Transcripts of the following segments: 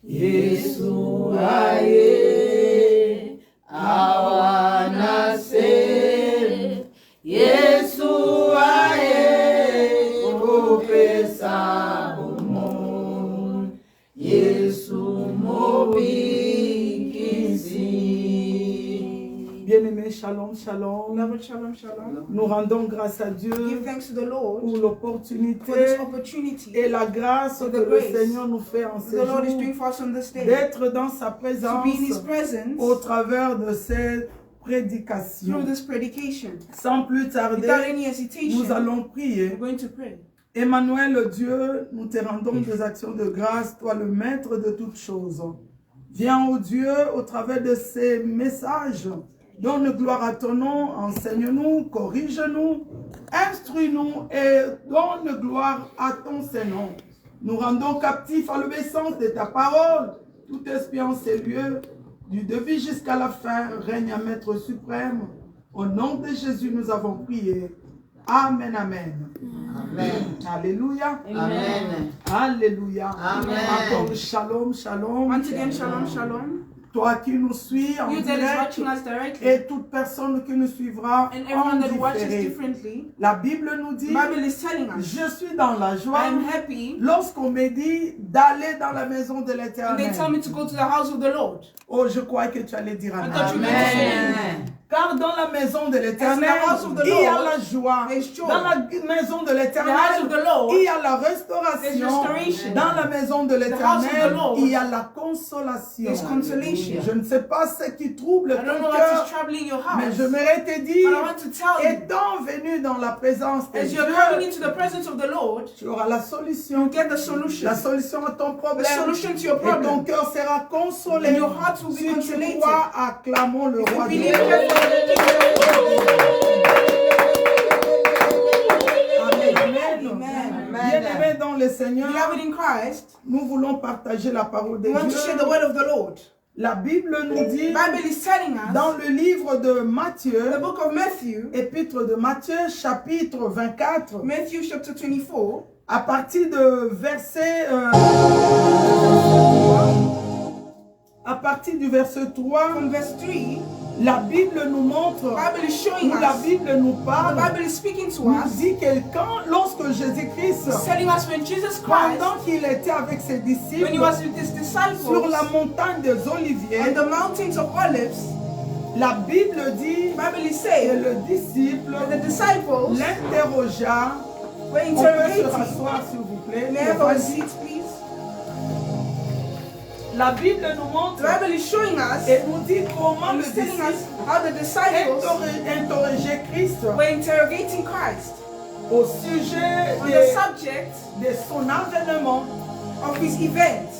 Yesu aye awanase Yesu aye opesa umo Yesu mobikisi. Bien-aimés, shalom, shalom. Beloved, shalom, shalom. Nous rendons grâce à Dieu Give thanks to the Lord pour l'opportunité for this opportunity et la grâce que le Seigneur nous fait en ce the Lord is doing jour for us on this day. d'être dans sa To présence be in His presence au travers de ces through prédications. this predication. Sans plus tarder, Without any hesitation, nous allons prier. we're going to pray. Emmanuel, Dieu, nous te rendons des actions de grâce, toi le maître de toutes choses. Viens, ô Dieu, au travers de ces messages, donne gloire à ton nom, enseigne-nous, corrige-nous, instruis-nous et donne gloire à ton Saint-Nom. Nous rendons captifs à l'obéissance de ta parole. Tout esprit en ces lieux, du début jusqu'à la fin, règne à Maître suprême. Au nom de Jésus, nous avons prié. Amen, amen. Amen. Alléluia. Amen. Alléluia. Amen. Encore shalom, shalom. Once again, shalom, shalom. Toi qui nous suis en You that is direct watching us directly et toute personne qui nous suivra and en everyone that watches différé. differently, La Bible nous dit, the Bible is telling us, je suis dans la joie I am happy lorsqu'on me dit d'aller dans la maison de when they tell l'Éternel. me to go to the house of the Lord. Oh, je crois que tu allais dire I thought you amen. meant to say Amen. Car dans la maison de l'Éternel, As in the house of the il y a Lord, la joie. there is joy. Dans la maison de The house l'Éternel, of the Lord, il y a la there's restauration. restoration. Dans la maison de house of the l'Éternel, Lord, il y a la consolation. there's consolation. Je ne sais pas ce qui trouble I don't ton know what cœur, is troubling your mais house, j'aimerais te but I dire, want to tell you, étant venu dans la présence de as Dieu, you're coming into the presence of the Lord, tu auras la solution. you get the solution. La solution à ton The problème. solution to your Et ton problem. cœur sera consolé. And your heart will be Si tu consolated. crois, acclamons le roi de Believe Dieu. Amen. Bien-aimés dans le Seigneur, Beloved in Christ, nous voulons partager la parole de we want to share the Dieu. word of the Lord. La Bible nous dit, The Bible is telling us, dans le livre de Matthieu, the book of Matthew, épître de Matthieu, chapitre 24, Matthew chapter 24, à partir de verset, à partir du verset 3, from verse 3, la Bible nous montre, the Bible is showing où la us, Bible nous the parle, Bible is speaking to nous us, dit que lorsque Jésus-Christ, it's telling us when Jesus Christ, pendant qu'il était avec ses when he disciples was with his sur la disciples montagne des Oliviers, on the mountains of Olives, la Bible dit the Bible is que saying le disciple that the disciples l'interrogea. were On peut se interrogating. rasseoir s'il vous plaît. May I have a seat, please? La Bible nous montre The Bible is showing us, et nous dit comment le it's telling disciple us how the disciples interrogeait Christ were interrogating Christ au sujet on the subject de son avènement of his event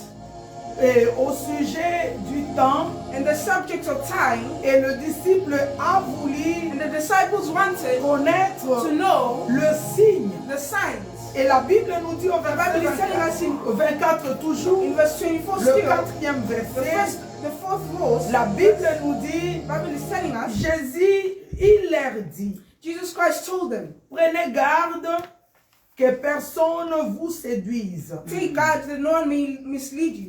et au sujet du temps, and the subject of time, et le disciple a voulu and the disciples wanted connaître to know le signe. the signs. Et la Bible nous dit au verset Bible is telling us 24 toujours, In verse 24 le still, quatrième verset, the fourth verse, la Bible nous dit, the Bible is telling us, Jésus, il leur dit, Jesus Christ told them, prenez garde que personne ne vous séduise. take God that no one may mislead you.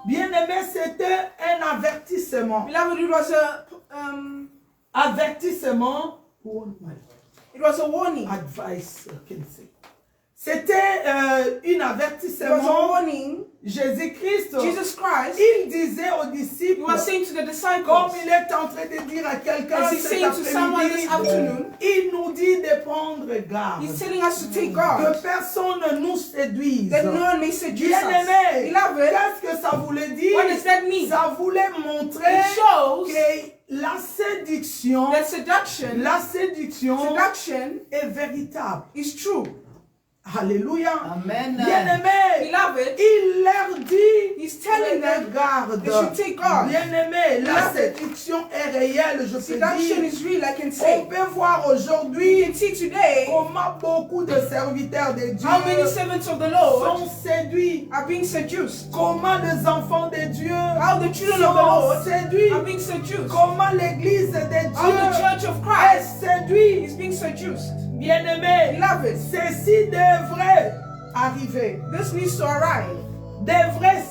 Bien-aimé, c'était un avertissement. Beloved, it was Avertissement, a warning. advice, can say. C'était un It was a avertissement. warning. Jésus-Christ, Jesus Christ, il disait aux he disciples, was saying to the comme disciples, il est en train de dire à quelqu'un as he's cet saying to someone this après-midi, afternoon, il nous dit de prendre garde. he's telling us to take Que guard, personne ne nous séduise. that no one may seduce us. Bien-aimé, Beloved, qu'est-ce que ça voulait dire? what does that mean? Ça voulait montrer It shows que la séduction, that seduction est véritable. is true. Alléluia. Amen. Bien-aimé, Beloved, il leur dit, he's telling prenez them garde. they should take guard. Bien-aimé, la Beloved, séduction est réelle, je peux seduction dire. is real, I can On say. peut voir We aujourd'hui can see today comment beaucoup de serviteurs de Dieu how many servants of the Lord sont séduits. are being seduced. Comment les enfants de Dieu How the children of the sont Lord séduits. are being seduced. Comment l'église de How the Dieu church of est Christ séduite. is being seduced. Bien-aimé, Beloved, ceci devrait arriver. this needs to arrive. devrait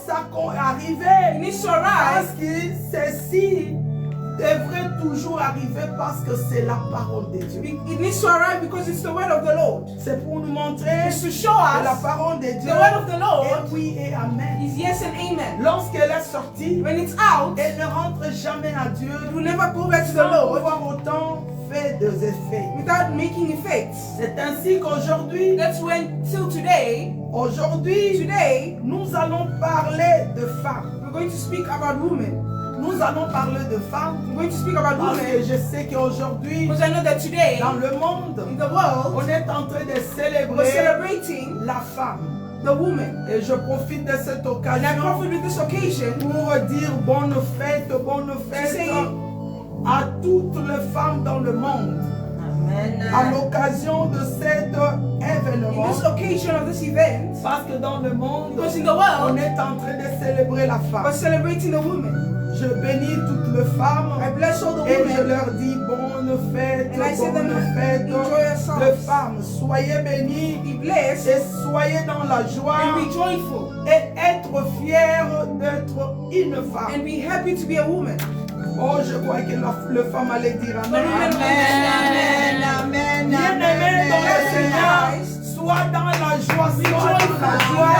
arriver It needs to parce arise que ceci devrait toujours arriver parce que c'est la parole de Dieu. It needs to arrive because it's the word of the Lord. C'est pour nous montrer It's to show que la us parole de Dieu the word of the est Lord oui et amen. is yes and amen. Lorsqu'elle est sortie, When it's out, elle ne rentre jamais à Dieu it will never go back to the sans Lord pouvoir autant faire des effets. without making effects. C'est ainsi qu'aujourd'hui, That's when, till today, nous allons parler de femmes. we're going to speak about women. Nous allons parler de femmes We're going to speak about parce que women je sais qu'aujourd'hui, because I know that today, dans le monde, in the world, on est en train de we're célébrer celebrating la femme. the woman. Et je profite de cette And I occasion profit with this occasion pour dire bonne fête say- à toutes les femmes dans le monde. À l'occasion de cet in événement, this occasion of this event, parce que dans le monde, because in the on world, est en train de célébrer la we're femme. celebrating the woman. Je bénis toutes les femmes I bless all the et je women. leur dis bonne fête, And I say them, bonne fête. enjoy yourselves. Les femmes, soyez bénies Be blessed et soyez dans la joie and be joyful et être fiers d'être une femme. and be happy to be a woman. Oh, je crois que le femme allait dire The amen. women Amen. Bien-aimé dans le Seigneur, sois dans la joie, sois dans la joie.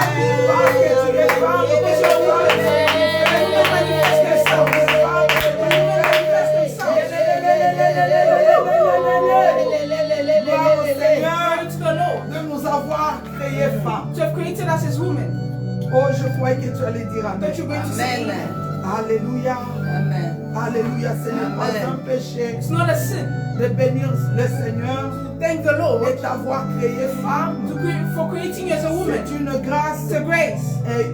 Parce que tu es femme, tu es Gloire au Seigneur to the Lord de nous avoir créé femmes. to have created us as women. Oh, je croyais que tu allais dire amen. That you're going to say Amen. amen. Alléluia. Amen. Alléluia. Ce n'est pas Amen. un péché It's not a sin de bénir le Seigneur to thank the Lord et t'avoir créé femme. for creating you as a woman. C'est une grâce It's a grace et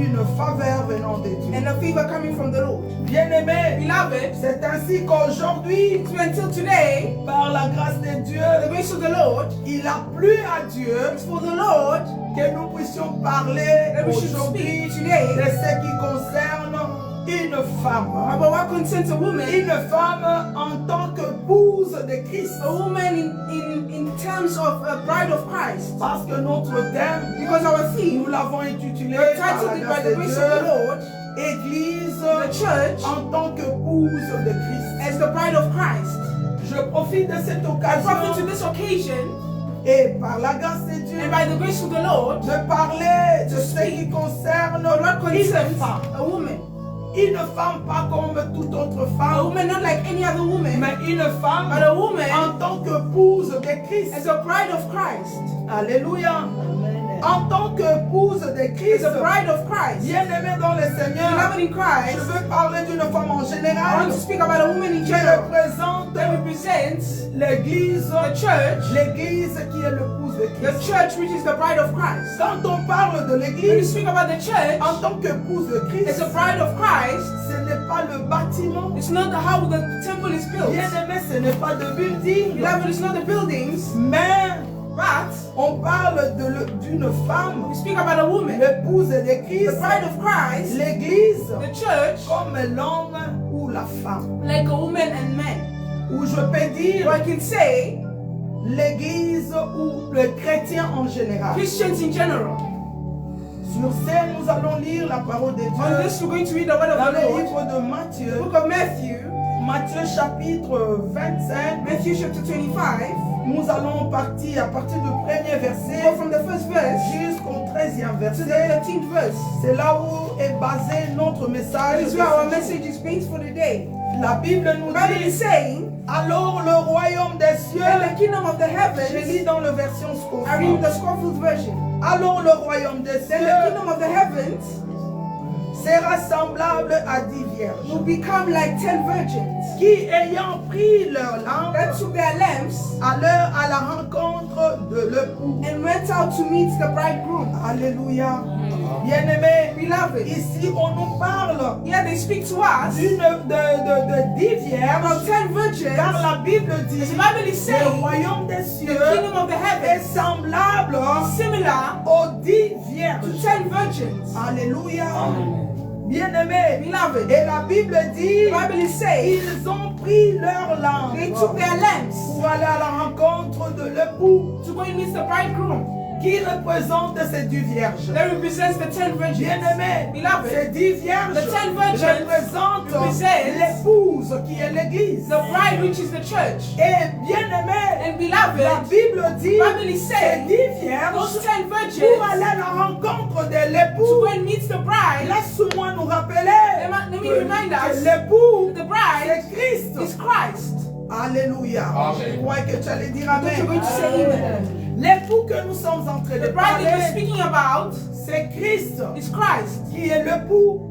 une faveur venant de Dieu. and a favor coming from the Lord. Bien-aimé, Beloved, c'est ainsi qu'aujourd'hui, so until today, par la grâce de Dieu, the grace of the Lord il a plu à Dieu is for the Lord que nous puissions parler that we should aujourd'hui speak de today ce qui concerne une femme. about what concerns a woman. Une femme en tant qu'épouse de Christ. A woman in terms of a bride of Christ. Parce que notre thème, Because our nous theme, l'avons intitulé we're par la titled it by grâce the de grace of the Dieu, Lord, Église the church en tant qu'épouse de Christ. as the bride of Christ. Je profite de cette I profit to occasion this occasion et par la grâce de Dieu and by the grace of the Lord de parler de ce qui concerne of what une concerns femme. a woman. Une femme pas comme toute autre A femme, woman not like any other woman, mais une femme but a woman en tant qu'épouse de Christ. as a bride of Christ. Alléluia. En tant qu'épouse de As Christ, a bride of Christ. bien-aimée dans le Seigneur, Beloved in je Christ, veux parler d'une femme en I général want to speak about a woman in qui general représente that represents l'église, the church, l'église qui est l'épouse de the Christ. church which is the bride of Christ. Quand on parle de When you l'église speak about the church en tant qu'épouse de as Christ, a bride of Christ, ce n'est pas le bâtiment. it's not how the temple is built. Bien-aimé, ce n'est pas de building, Beloved, it's not the buildings, mais but on parle d'une femme, we speak about a woman, l'épouse de the Christ, bride of Christ, l'église the church, comme l'homme ou la femme. like a woman and man. Ou je peux dire Or I can say l'église ou le chrétien en général. Christians in general. Sur ce, nous allons lire la parole de On Dieu this, we're going to read the word of dans the le Lord, livre de the Matthieu, book of Matthew, Matthieu chapitre 25. Matthew chapter 25. Nous allons partir à partir du premier Go verset from the first verse jusqu'au 13e to verset. the 13th verse. C'est là où est basé notre That message. is where our message is based for the day. La Bible nous The Bible is dit, saying, alors le royaume des in cieux, the kingdom of the je lis heavens, dans la version I read Scofield, the Scofield version. alors le royaume des Then the cieux kingdom of the heavens sera semblable à 10 vierges will become like 10 virgins qui, ayant pris leur lampe, that took their lamps allèrent à la rencontre de l'époux. and went out to meet the bridegroom. Alléluia. Bien-aimés, Beloved, ici on nous parle here they speak to us de 10 vierges, about 10 virgins. car la Bible dit The Bible is le saying royaume des the cieux kingdom of the est heavens semblable is similar aux 10 to vierges. 10 virgins. Alléluia. Bien-aimés, Beloved, et la Bible dit the Bible is saying ils ont pris leur lampe they took their lamps pour aller à la rencontre de l'époux. to go and meet the bridegroom. qui représentent ces 10 vierges. That represents the 10 virgins. Bien-aimés, Beloved, ces 10 vierges the 10 virgins représentent represent l'épouse qui est l'Église. the bride, which is the church. Et bien-aimés, And la beloved, Bible dit Bible ces says 10 those vierges 10 pour virgins aller à la rencontre de to l'époux. go and meet the bride. Laisse-moi nous rappeler Let me remind que us l'époux, the bride c'est Christ. is Christ. Alléluia. Amen. Je crois que tu allais dire Don't you going Amen. to say amen? L'époux que nous sommes en train de The bride that we're parler, speaking about c'est Christ is Christ. qui est l'époux.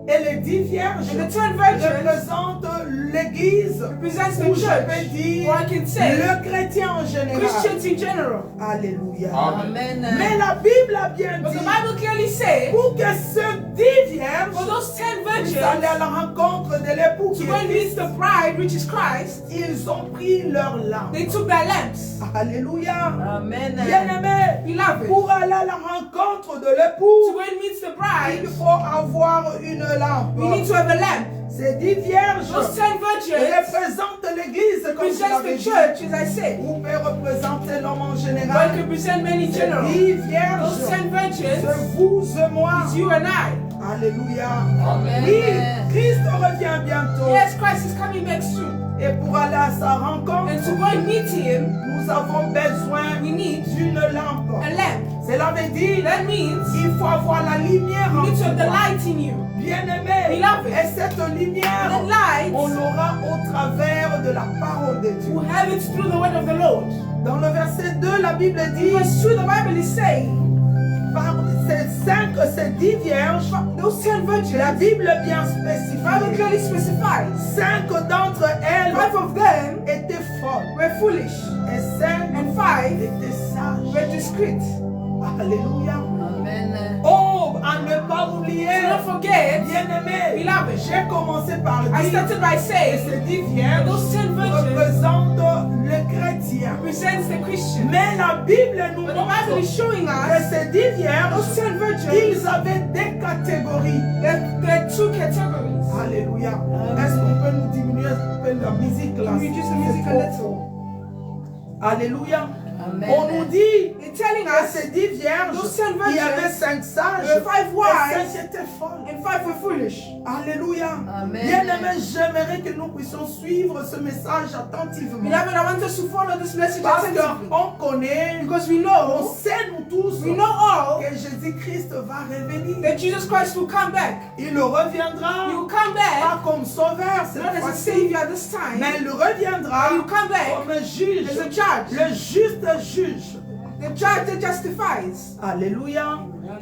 Et les 10 vierges And the 10 virgins représentent l'Église, represents ou the je church. peux dire Or I can say le chrétien en général. Christians in general. Alléluia. Amen. Mais la Bible a bien But the dit, Bible clearly says pour que ces 10 vierges for those 10 puissent aller virgins à la rencontre de l'époux to qui go est and Christ, meet the bride, which is Christ, ils ont pris leur lampe. they took their lamps. Alléluia. Amen. Bien-aimés, Beloved, pour aller à la rencontre de to l'époux, go and meet the il bride, faut avoir une lampe. we need to have a lamp. Ces 10 vierges Those 10 virgins représentent l'Église, comme je represents l'avais the dit. church, as I said. Vous pouvez représenter l'homme en But it général. can represent many Ces general. 10 Those vierges, 10 virgins c'est vous et moi. is you and I. Alléluia. Amen. Oui, Christ revient bientôt. Yes, Christ is coming back soon. Et pour aller à sa rencontre, And to go and meet him, nous avons besoin we need d'une lampe. a lamp. Cela veut dire That means qu'il faut avoir la lumière you en need to have the toi. light in you. Bien-aimé, Beloved. et cette lumière, That light, on l'aura au travers de la parole de Dieu. we'll have it through the word of the Lord. Dans le verset 2, la Bible dit, Verse 2, the Bible is saying, par ces 10 vierges, those 10 virgins, la Bible bien the Bible spécifiée, clearly specifies 5 d'entre elles 5 of them étaient folles were foolish, et 5 and 5 étaient sages. were discreet. Alléluia. Amen. Oh, à ne pas oublier, Do not forget, bien-aimé, beloved, j'ai commencé par I dire started by que saying, ces 10 vierges those 10 virgins représentent le chrétien. represents the Christian. Mais la Bible nous But the Bible montre is showing que us ces 10 vierges, those 10 virgins, ils avaient des catégories. there are 2 categories. Alléluia. Est-ce qu'on peut nous diminuer un peu la musique là? Can we reduce the music a C'est little? trop. Alléluia. Amen. On nous dit They're telling que us ces 10 vierges, those 10 il y avait virgins, 5 sages there were 5 et wise 5 étaient folles. and 5 were foolish. Alléluia. Amen. Bien-aimés, j'aimerais que nous puissions suivre ce message attentivement. Beloved, I want us to follow this message Parce attentively. qu'on connaît, Because we on know, sait nous tous we know all que Jésus-Christ va revenir. that Jesus Christ will come back. Il reviendra He will come pas back, comme sauveur cette not as a fois-ci, savior this time, mais il reviendra he will come back comme un juge, as a judge, le juste juge. the judge that justifies. Alléluia.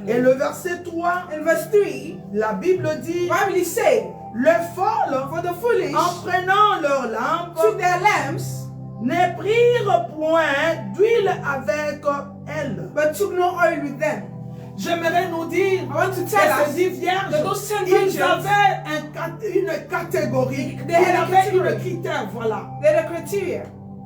Et le verset 3, In verse 3, la Bible dit, the Bible is saying, les folles, for the foolish en prenant leur lampe, took their lamps, ne prirent point d'huile avec elles. but took no oil with them. J'aimerais nous dire I want to que tell ces us 10 vierges, that those 10 ils virgins, avaient une catégorie, They had ils a avaient category. une critère, voilà. they're the criteria.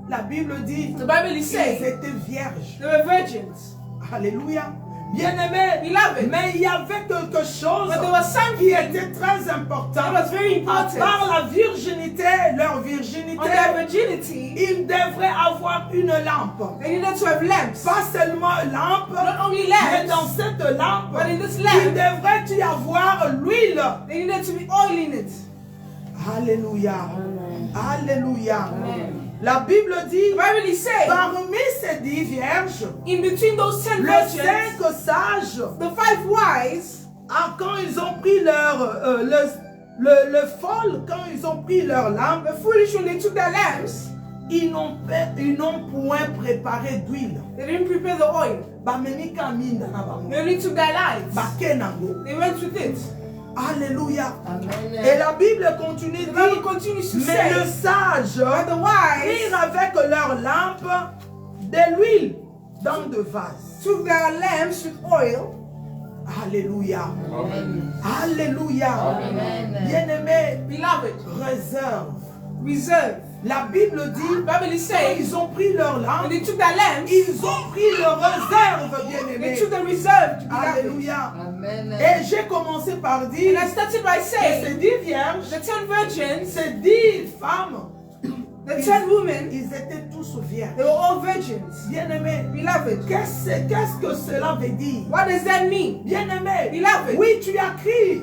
La Bible dit, The Bible is ils saying étaient vierges. they were virgins. Alléluia. Bien-aimés, Beloved, mais il y avait quelque chose but there was qui something était très important. that was very À important. part la virginité, leur On virginité, their virginity, ils devraient avoir une lampe. they needed to have lamps. Pas seulement une lampe, Not only mais lamps, dans cette lampe, but in this il lamp, devrait y avoir l'huile. there needed to be oil in it. Alléluia. Alléluia. Amen. La Bible dit, The Bible is saying, parmi ces 10 vierges, in between those 10 les virgins, 5 sages, the 5 wise, quand ils ont pris le fol, quand ils ont pris leur lampe, the foolish, when they took their lamps, ils n'ont point préparé d'huile. they didn't prepare the oil. Bamenika minda na bango. They only took their lights. Bakenango. They went with it. Alléluia. Amen. Et la Bible continue The de Bible dire, continues to mais le say, sage but the wise prirent avec leur lampe de l'huile dans de vases. took their lamps with oil. Alléluia. Amen. Alléluia. Amen. Bien-aimé, Beloved, réserve. reserve. La Bible dit, The Bible is saying, ils ont pris leur when lampe, they took their lamps, ils ont pris leur réserve, they bien-aimé. took the reserve. Beloved. Alléluia. Amen. Et j'ai commencé par dire And I started by que saying, ces 10 vierges, the 10 virgins, ces 10 femmes, the 10 women, ils étaient tous vierges. They were all virgins. Bien-aimés, Beloved, qu'est-ce que cela veut dire? what does that mean? Bien-aimé, Beloved. oui, tu as crié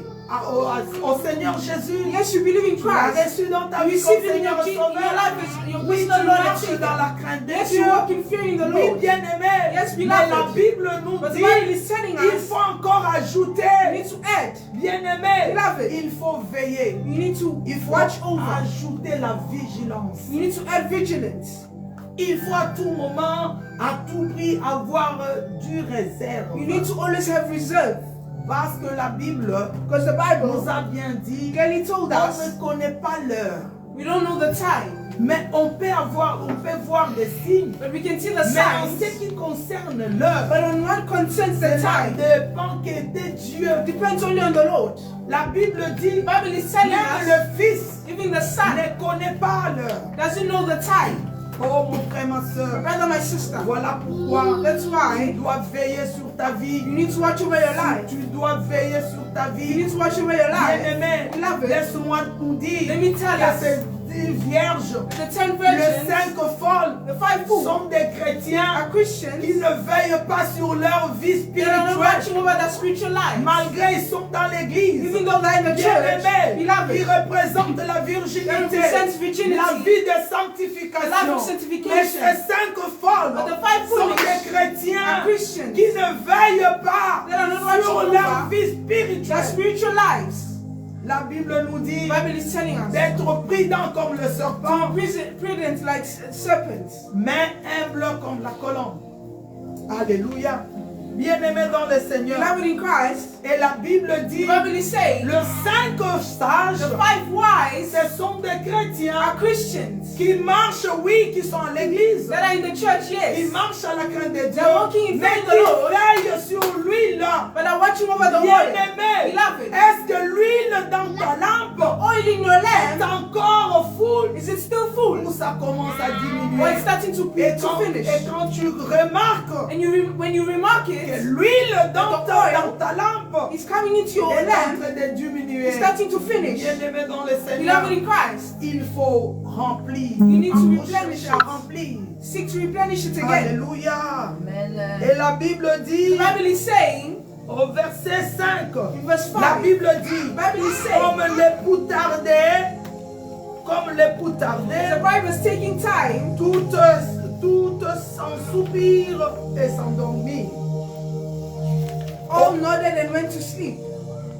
au Seigneur Jésus. Yes, you believe in Tu l'as Christ. reçu dans ta You vie comme receive it in Seigneur your, et in your Sauveur. life as your Oui, tu personal Lord and marches Savior. dans la crainte de Yes, Dieu. you walk in fear in the Oui, Lord. bien-aimé, Yes, mais la beloved. Bible nous But the dit, Bible is telling il us faut encore you ajouter, need to add. bien-aimé, Beloved. il faut veiller. You need to Il faut watch over. ajouter la vigilance. You need to add vigilance. Il faut à tout moment, à tout prix, avoir du réserve. You need to always have reserve. Parce que la Bible Because the Bible nous a bien dit, clearly told on us ne connaît pas l'heure. we don't know the time, Mais on peut voir des signes. but we can see the Mais en signs. ce qui concerne l'heure, But on what concerns the cela time dépend que de Dieu. depends only on the Lord. La Bible dit, The Bible is telling même us le Fils even the Son ne connaît pas l'heure. doesn't know the time. Oh mon frère, ma soeur, Brother, my sister, voilà pourquoi that's tu why dois veiller sur ta vie. you need to watch over your life. Tu dois veiller sur ta You vie. need to watch over your life. Bien-aimé, Beloved, laisse-moi nous dire let me tell que us, ces 10 vierges, the 10 les virgins, 5 folles, the 5 fools sont des chrétiens are Christians. qui ne veillent pas sur leur vie They are not spirituelle. watching over their spiritual life. Malgré ils sont dans l'église. Even though they're in the church, Bien-aimé, ils beloved, représentent la they virginité, represent virginity, la vie de the life sanctification. of Mais sanctification. ces 5 folles But the 5 sont foolish des chrétiens are Christians. qui ne veillent pas They are not watching sur over leur vie their spirituelle. spiritual lives. La Bible nous dit The Bible is telling us d'être prudent comme le serpent, prudent like serpents, mais humble comme la colombe. Alléluia. Bien-aimé dans le Seigneur. beloved in Christ. Et la Bible dit, The Bible is saying les 5 sages, the 5 wise ce sont des chrétiens are Christians qui marchent, oui, qui sont à l'église. that are in the church, Ils yes, marchent à la crainte de Dieu, They're walking in mais faith of the Lord. qui veillent sur l'huile. but are watching over the oil. Bien-aimé, Beloved, est-ce que l'huile dans ta lampe oil in your est lamp, encore full is it still full? ou ça commence à Or diminuer? it's starting to Et quand, finish? et quand tu remarques And when you remark que it, l'huile dans the oil dans ta lampe it's coming into your est en lamp, train de diminuer. it's starting to finish. Bien-aimé dans le Seigneur, Beloved in Christ, il faut remplir. You need to Il faut replenish chercher it. à remplir. seek to replenish it again. Alléluia. Amen. Et la Bible dit, The Bible is saying, au verset 5, in verse 5, la Bible dit, the Bible is saying, comme l'époux tardait, the Bible is taking time, toutes sans soupir et s'endormir. all nodded and went to sleep.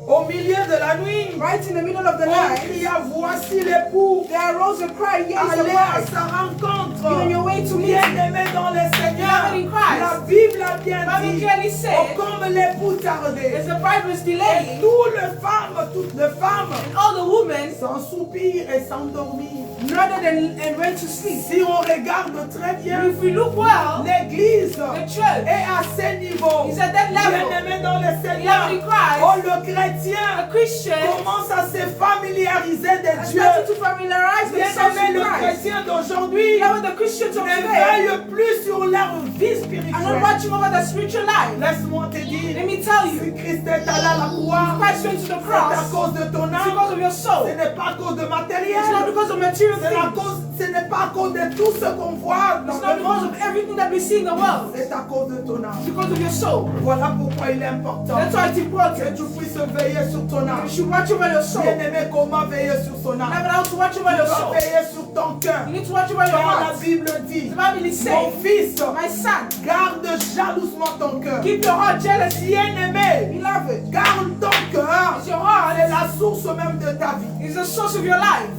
Au milieu de la nuit, Right in the middle of the on night, cria, voici l'époux, there arose a cry, yes, the allez à bride. sa rencontre. Be on your way to meet him. Bien-aimé dans le Seigneur, Beloved in Christ. la Bible a bien The Bible dit, clearly oh, said, comme l'époux tardait. as the bride was Et delaying, toutes les femmes, and all the women sans soupir et s'endormir. nodded and went to sleep. Si on regarde très bien, If we look well, l'église the church est à ce niveau. is at that level. Bien-aimé dans le Seigneur, Beloved in Christ, oh, le chrétien a Christian commence à se familiariser de has Dieu. started to familiarize themselves Bien-aimé, with le Christ. chrétien d'aujourd'hui Now the Christians ne of today veille plus sur leur vie are not spirituelle. watching over their spiritual life. Laisse-moi te dire, Let me tell si you, Christ est allé à la croix, Christ went to the c'est à cross cause de ton it's âme, because of your soul. ce n'est pas à cause de It's not matériel, because of material things. ce n'est pas à cause de tout ce qu'on voit dans It's not le because monde, of everything that we see in the world. c'est à cause de ton It's âme. because of your soul. Voilà pourquoi il est important That's why it's que important. tu puisses veiller sur ton âme. You should watch over your soul. Bien-aimé, comment veiller sur son Now, âme? but how to watch over Tu your dois soul. veiller sur ton cœur. You need to watch over your Car la heart. Bible dit, The Bible is mon saying, fils, my son, garde jalousement ton cœur. keep your heart jealous. Bien-aimé, Beloved, garde ton cœur. it's your heart C'est la source même de ta vie. is the source of your life.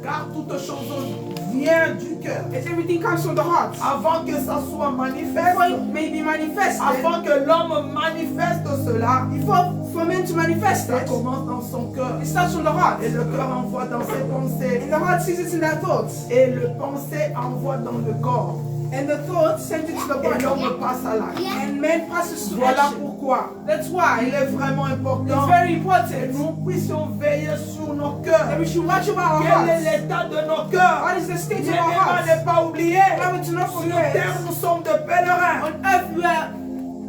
Car toute chose vient du cœur. As everything comes from the heart. Avant que ça soit manifeste, Before it may be manifested, avant que l'homme manifeste cela, before for men to manifest ça it, commence dans son cœur. it starts from the heart. Et le cœur envoie dans ses pensées. And the heart sees it in their thoughts. Et le pensée envoie dans le corps. And the thought sends it to the Et body. l'homme passe à l'acte. And man passes to Voilà action. pourquoi That's il why est vraiment it's important very que important nous puissions veiller sur nos that cœurs. we should watch over our Quel est hearts. l'état de nos cœurs? What is the state of our Bien-aimés, hearts? ne pas oublier, Beloved, to not sur forget, terre nous sommes de pèlerins. on earth we are,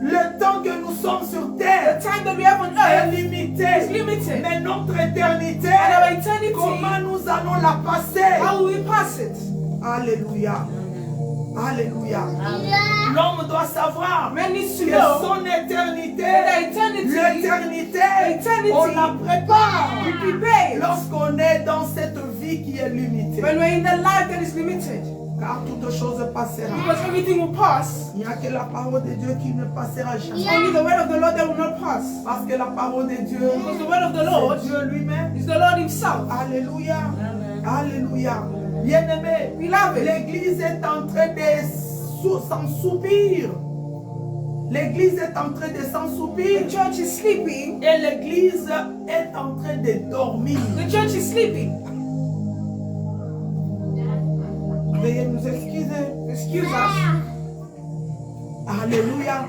Le temps que nous sommes sur the terre time that we have on est earth limité. is limited. Mais notre éternité, And our eternity, comment nous allons la passer? how will we pass it? Alléluia. Alléluia. Amen. L'homme doit savoir Man needs to que know son éternité, that l'éternité, eternity, on la prépare we prepare lorsqu'on est dans cette vie qui est limitée. when we're in the life that is limited. Car toute chose passera. Because everything will pass. Il n'y a que la parole de Dieu qui ne passera It's jamais. only the word of the Lord that will not pass. Parce que la parole de Dieu, Because the word of the Lord c'est Dieu lui-même. is the Lord Himself. Alléluia. Amen. Alléluia. Bien-aimé, Beloved, l'église est en train de s'en soupir. L'église est en train de s'en soupir. the church is sleeping. Et l'église est en train de dormir. The church is sleeping. Veuillez nous excuser. Excuse us. Alléluia.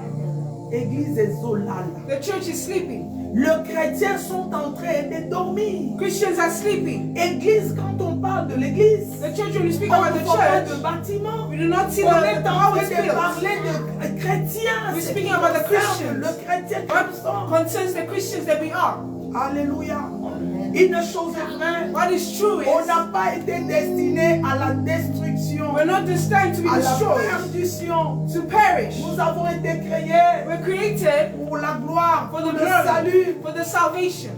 Église est zolale. The church is sleeping. Les chrétiens sont en train de dormir. Christians are sleeping. Église, quand on parle de l'église, The church, when you speak on about ne the parle pas de church, bâtiment. we do not see On est the en how train it's de built. parler de chrétiens. We're Ce speaking qui about the concerne Christians. le chrétien que What nous sommes. concerns the Christians that we are. Alléluia. Amen. Une chose est vraie. What is true On is n'a pas été destiné à la destruction, we're not destined to be à la destroyed, perdition. to perish. Nous avons été créés We're created pour la gloire, for pour the le glory, salut. for the salvation.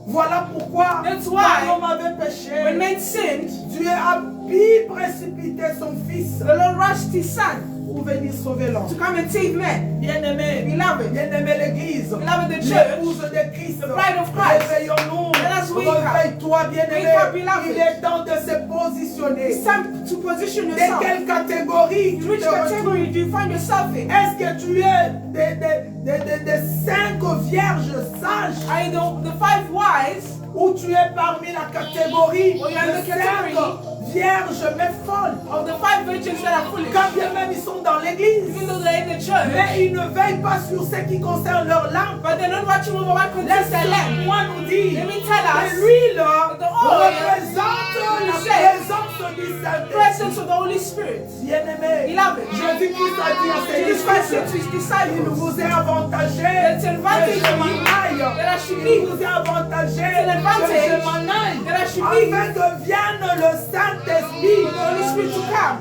Voilà pourquoi, That's quand why l'homme avait when péché, men sinned, Dieu a pu précipiter son fils the Lord rushed His Son pour venir sauver l'homme. to come and save men. Bien-aimé, Beloved, bien-aimé l'église, beloved, the church, l'épouse de Christ, the bride of Christ. réveillons-nous, Let us wake up. réveille-toi bien-aimé, Wake up, beloved. il est temps de se positionner. it's time to position De yourself. quelle catégorie tu Which te retrouves? category do you find yourself in? Est-ce que tu es des 5 vierges sages Are you the 5 wise, ou tu es parmi la catégorie Or you are in de the category 5 vierges mais folles? of the 5 virgins that are foolish? Quand bien même ils sont dans l'église, Even though they're in the church, mais ils ne veillent pas sur ce qui concerne leur lampe. but they're not watching over what concerns their lamp. Laisse-moi nous dire Let me tell que us l'huile the oil représente la présence du the Saint-Esprit. presence of the Holy Spirit. Bien-aimé, Beloved, Jésus-Christ a dit à ses Jesus Christ said to disciples, His il disciples, vous est avantagé It's que advantage je to m'en you aille. that I should Il leave. vous est avantagé It's an que advantage je m'en aille. that I should leave. Afin que vienne le Saint-Esprit. The Holy Spirit to come.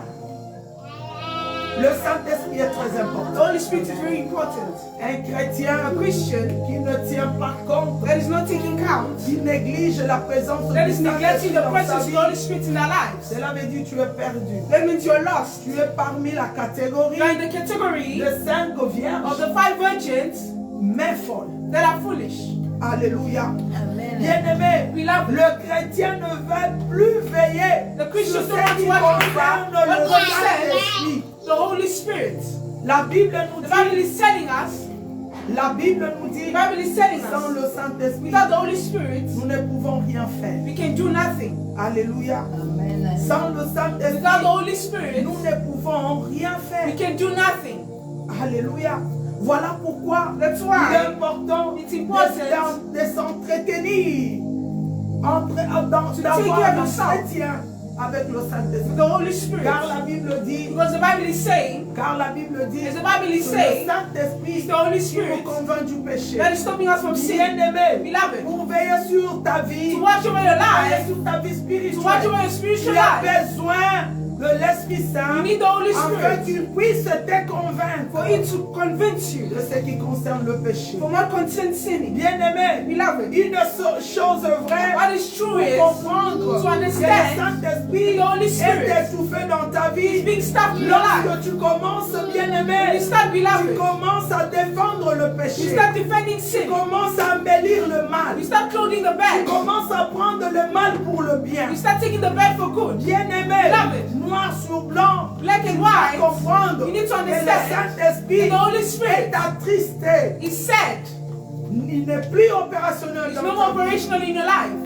Le Saint-Esprit est très The important. Holy Spirit is very important. Un chrétien A Christian qui ne tient pas compte, that is not taking count, qui néglige la présence that du is neglecting Saint-Esprit the dans sa presence of vie, the Holy Spirit in their lives, cela veut dire que tu es perdu. that means you're lost. Tu es parmi la catégorie You're in the category de 5 of vierges, the 5 virgins mais folles. that are foolish. Alléluia. Amen. Bien-aimé, Beloved, le chrétien ne va plus veiller the sur Christians ce don't want qui to watch over concerne what le concerns Saint-Esprit. the Holy Spirit. La Bible nous The Bible dit, is telling us, la Bible nous the dit, Bible is telling sans us, le Saint-Esprit, without the Holy Spirit, nous ne pouvons rien faire. we can do nothing. Alléluia. Amen. Sans le Without the Saint-Esprit, Holy Spirit, nous ne pouvons rien we faire. can do nothing. Alléluia. Voilà pourquoi That's il est why important it's important de s'entretenir, d'avoir take care un of yourself. entretien avec le Saint-Esprit. with the Holy Spirit. Car la Bible dit, Because the Bible is saying, car la Bible dit, as the Bible is que le saying, Saint-Esprit it's the Holy qui nous Spirit convainc du péché. that is stopping us from sin. Bien-aimé, Beloved, pour veiller sur ta vie, to watch over your veiller life, sur ta vie to watch over spirituelle, your spiritual tu as life, besoin de l'Esprit you Saint need the Holy afin Spirit qu'il puisse te convaincre for it to convince you de ce qui concerne le péché. from what concerns sinning. Bien-aimé, Beloved, une chose vraie what is true pour is comprendre to que le understand Saint-Esprit the Holy est Spirit étouffé dans ta is vie. being stuck in your life. Lorsque tu commences, When bien-aimé, you start, tu beloved, commences à défendre le you péché. start defending Tu sin. commences à embellir le mal. You start clothing the Tu bad. commences à prendre le mal pour le bien. You start taking the bad for good. Bien-aimé, Beloved, noir sur blanc, black tu and dois white, comprendre you need to que le understand Saint-Esprit that the Holy Spirit est attristé. is sad. Il n'est plus opérationnel It's dans no ta more vie. operational in your life.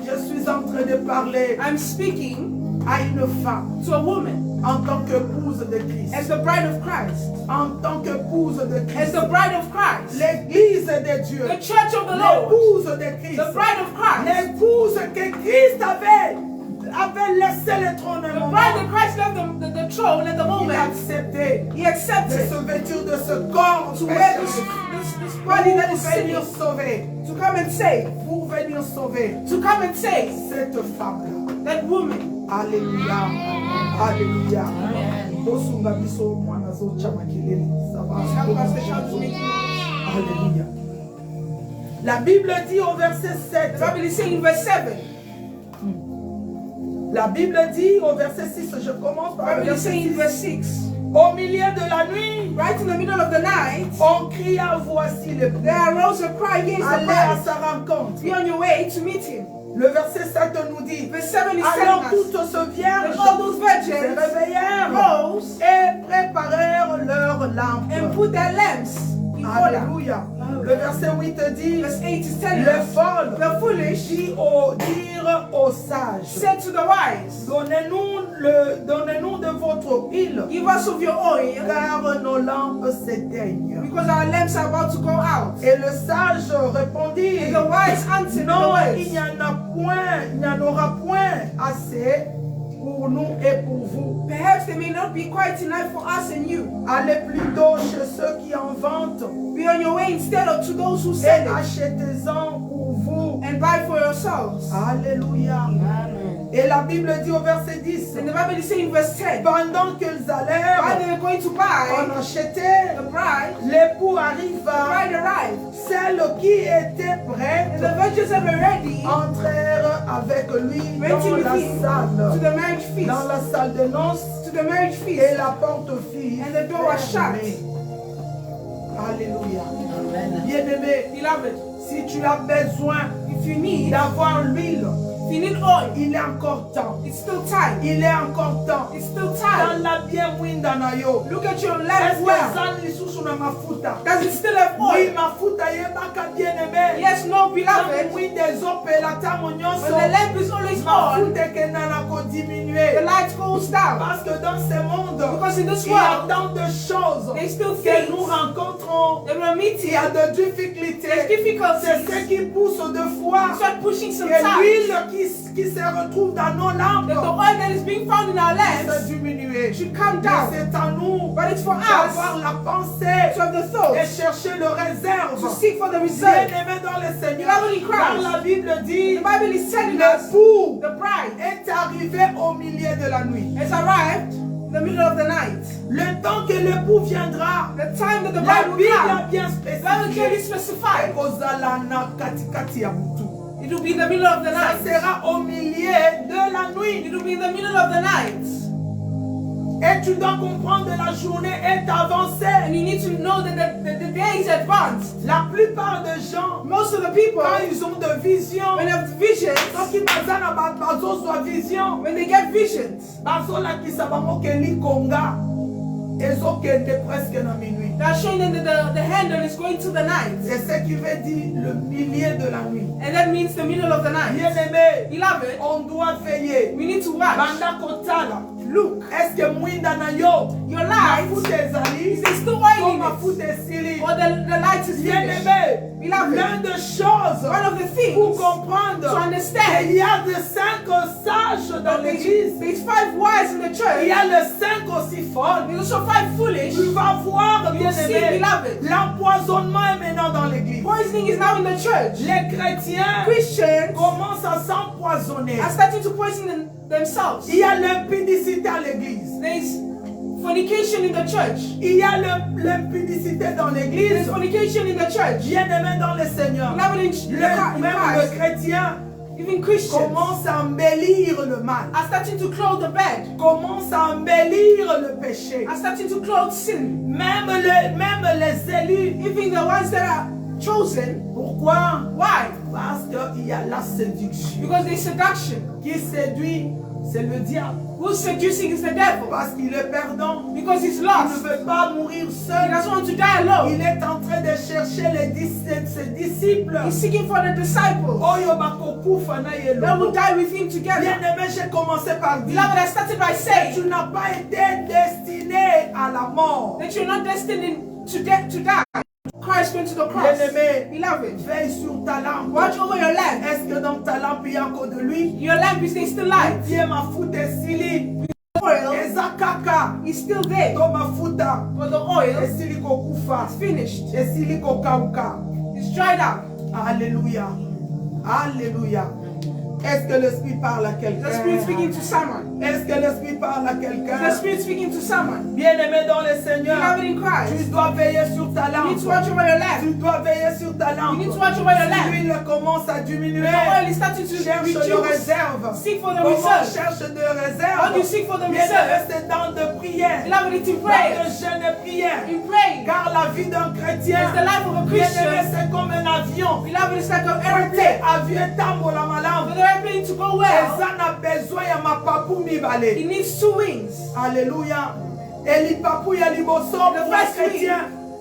Je suis en train de parler I'm speaking à une femme to a woman en tant qu'épouse de Christ. as the bride of Christ. En tant qu'épouse de As Christ. the bride of Christ. L'église de Dieu. The church of the Lord. L'épouse de Christ. The bride of Christ. L'épouse que Christ avait laissé le trône un The moment. bride of Christ left the throne at the Il a moment. accepté He de accepted se vêtir de ce corps to wear pécheur this body that is pour venir sinning, sauver. to come and save, Pour venir sauver to come and save cette femme-là. that woman. Alléluia. Alléluia. Amen. bosunga biso mwana zocha makelele. Ça va. Help us, the child is making noise. Alléluia. La Bible dit au verset The 7. Bible is saying in verse 7. La Bible dit au verset 6, je commence The par le Bible is verset saying in 6. verse 6. Au milieu de la nuit, Right in the middle of the night, on cria, voici le there arose a cry against the Allez à bride. sa rencontre. Be on your way to meet him. Le verset 7 nous dit, Verse 7 is alors telling us toutes se that vierges all those se virgins réveillèrent rose et préparèrent leurs and lampes. put their lamps in order. Alléluia. Le verset 8 dit, Verse 8 is telling les us folles the foolish dirent aux sages, said to the wise, donnez-nous de votre huile, give us of your oil, car nos lampes s'éteignent. because our lamps are about to go out. Et le sage répondit, And the wise answered the non, il wise, n'y en aura point assez pour nous et pour vous. perhaps there may not be quite enough for us and you. Allez plutôt chez ceux qui en vendent Be on your way instead of to those who et sell it, achetez-en pour vous. and buy for yourselves. Alléluia. Amen. Et la Bible dit au verset 10, And the Bible is saying in verse 10, pendant qu'ils while allèrent they were going to en buy, acheter, the bride l'époux the arriva, bride arrived, celles qui étaient and prêtes the virgins that were ready entrèrent avec lui went dans with la him to salle, the marriage feast, dans la salle de noces, to the marriage et feast, la porte fit and the door was shut. fermée. Alléluia. Amen. Bien-aimé, Beloved, si tu as besoin if you need l'huile, oil, il est encore temps. it's still time. Il est encore temps. It's still Dans time. la bien winda na yo. Look at your Est-ce lamp que well. ça lisusu na mafuta? Does it still have Oui, oil? mafuta yebaka bien-aimé. Yes, no, beloved. Winda ezopela ntango When nyonso. the lamp is always on, Mafuta ekenda na the kodiminuer. light goes down. Parce que dans ce monde, Because in this il y a world, tant de choses there's still que nous things rencontrons. that we're Il meeting. y a de There's difficultés. C'est difficulties. ce qui pousse de fois. Start pushing Et sometimes. l'huile qui se retrouve dans nos That the lampes oil that is being found in our se lamps diminuer. should come Mais down. c'est à nous But it's for d'avoir us la pensée to have the et thoughts chercher le réserve. to seek for the reserve. Bien-aimé dans le Seigneur, Beloved in Christ. car la Bible The dit, Bible is telling us l'époux the bride est arrivé au milieu de la nuit. has arrived in the middle of the night. Le temps que l'époux viendra, The time that the la bride will Bible a come, bien the Bible clearly spécifié. specified. Ekozala na katikati ya mutu. It will be in the middle of the Ça night. sera au milieu de la nuit. It will be in the middle of the night. Et tu dois comprendre que la journée est avancée. And you need to know that the day is advanced. La plupart des gens, Most of the people, quand ils ont de visions, when they have visions, soki baza na bazozwa vision, when they get visions, bazolakisa bango ke likonga ezokende presque na minuit. they are showing them that the handle is going to the night. C'est ce qui veut dire le milieu de la nuit. And that means the middle of the night. Bien-aimé, Beloved, on doit veiller. we need to watch. Banda kotala. Look, Est-ce que mwinda na yo your light, mafuta ezali is there still oil o in it? mafuta esili? Or the light is finished? Bien-aimé, Beloved, l'une des choses one of the pour things to comprendre understand qu'il y a de 5 sages dans that l'église. there's 5 wise in the Il church. y a les 5 aussi folles. There's also 5 foolish. Tu vas voir, You see, bien-aimé, beloved, l'empoisonnement est maintenant dans l'église. poisoning is now in the church. Les chrétiens Christians commencent à s'empoisonner. are starting to poison themselves. Il y a l'impudicité à l'église. There's fornication in the church. Il y a l'impudicité dans There's l'église. fornication in the church. Bien-aimé dans le Seigneur. Beloved in Même Christ, le chrétien even Christians commence à embellir le mal. are starting to clothe the bed, Commence à embellir le péché. are starting to clothe sin. Même les élus. Even the ones that are chosen. Pourquoi? Why? Parce qu'il y a la séduction. Because there's seduction. Qui séduit, c'est le diable. Who's seducing is the devil. Parce qu'il est perdant. Because he's Il lost. ne veut pas mourir He seul. doesn't want to die alone. Il est en train de chercher ses disciples. He's seeking for the disciples Oyo bakokufa na ye that will loko. die with him together. Bien-aimé, j'ai commencé par dire Beloved, I started by que saying tu n'as pas été destiné à la mort. that you're not destined to die. Christ went to the cross. Bien-aimé, Beloved, veille sur ta lampe. watch over your lamp. Est-ce que dans ta lampe il y a encore de l'huile? Your lamp is still light. Dieu mafuta esili. Oil Eza kaka. is still there. To mafuta But the oil esili kokufa. is finished. Esili kokauka. It's dried out. Alléluia. Alléluia. Est-ce que l'Esprit parle à The Spirit quelqu'un? speaking to someone. Est-ce que l'Esprit parle à Is the quelqu'un? Spirit speaking to someone? Bien-aimé dans le Seigneur, Beloved in tu Christ, dois veiller sur ta you need to lampe. watch over your Tu lamp. dois veiller sur ta You lampe. need to watch over your Si lamp. l'huile commence à diminuer, When the oil is starting to cherche de reduce, réserve. seek for the Comment reserve. cherche de How réserve? do you seek for the Bien-aimé, reserve? c'est dans de prière. Beloved, it's in Dans de prayer. jeûne et prière. In praying. Car la vie d'un chrétien, It's the life of a bien-aimé, Christian. c'est comme un avion. Beloved, it's like an Côté airplane. avion tambo la For malambe. the airplane to go well, Ça n'a besoin ya mapapu mibale. it needs two wings. Alléluia. Et l'ipapou ya liboso The pour un first chrétien,